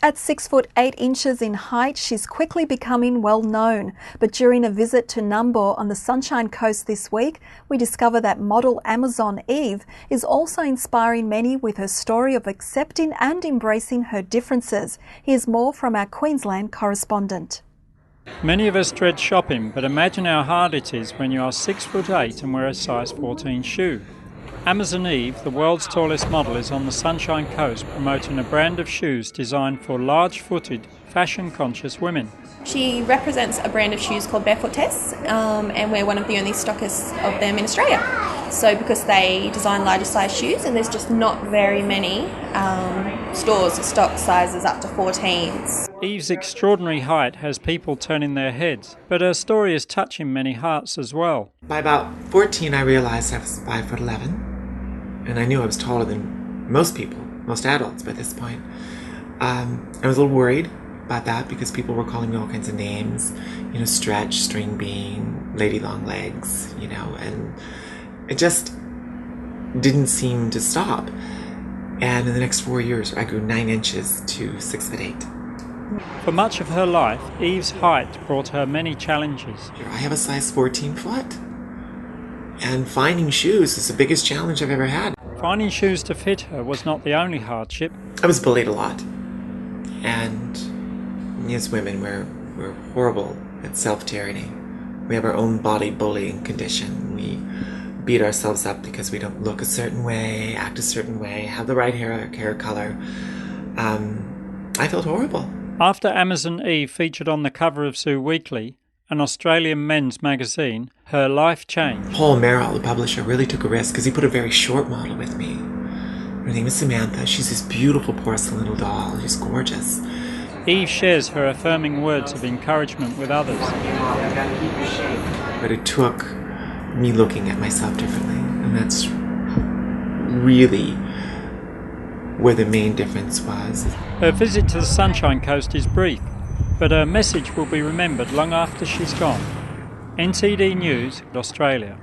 At 6'8" in height, she's quickly becoming well known. But during a visit to Nambour on the Sunshine Coast this week, we discover that model Amazon Eve is also inspiring many with her story of accepting and embracing her differences. Here's more from our Queensland correspondent. Many of us dread shopping, but imagine how hard it is when you are 6'8" and wear a size 14 shoe. Amazon Eve, the world's tallest model, is on the Sunshine Coast promoting a brand of shoes designed for large-footed, fashion-conscious women. She represents a brand of shoes called Giantess, and we're one of the only stockists of them in Australia. So because they design larger size shoes, and there's just not very many stores that stock sizes up to 14s. Eve's extraordinary height has people turning their heads, but her story is touching many hearts as well. By about 14, I realized I was 5'11", and I knew I was taller than most people, most adults by this point. I was a little worried about that because people were calling me all kinds of names, Stretch, String Bean, Lady Long Legs, and it just didn't seem to stop. And in the next 4 years, I grew 9 inches to 6'8". For much of her life, Eve's height brought her many challenges. I have a size 14 foot, and finding shoes is the biggest challenge I've ever had. Finding shoes to fit her was not the only hardship. I was bullied a lot, and as women, we're horrible at self-tyranny. We have our own body bullying condition. We beat ourselves up because we don't look a certain way, act a certain way, have the right hair color. I felt horrible. After Amazon Eve featured on the cover of Zoo Weekly, an Australian men's magazine, her life changed. Paul Merrill, the publisher, really took a risk because he put a very short model with me. Her name is Samantha. She's this beautiful porcelain little doll. She's gorgeous. Eve shares her affirming words of encouragement with others. But it took me looking at myself differently, and that's really where the main difference was. Her visit to the Sunshine Coast is brief, but her message will be remembered long after she's gone. NTD News, Australia.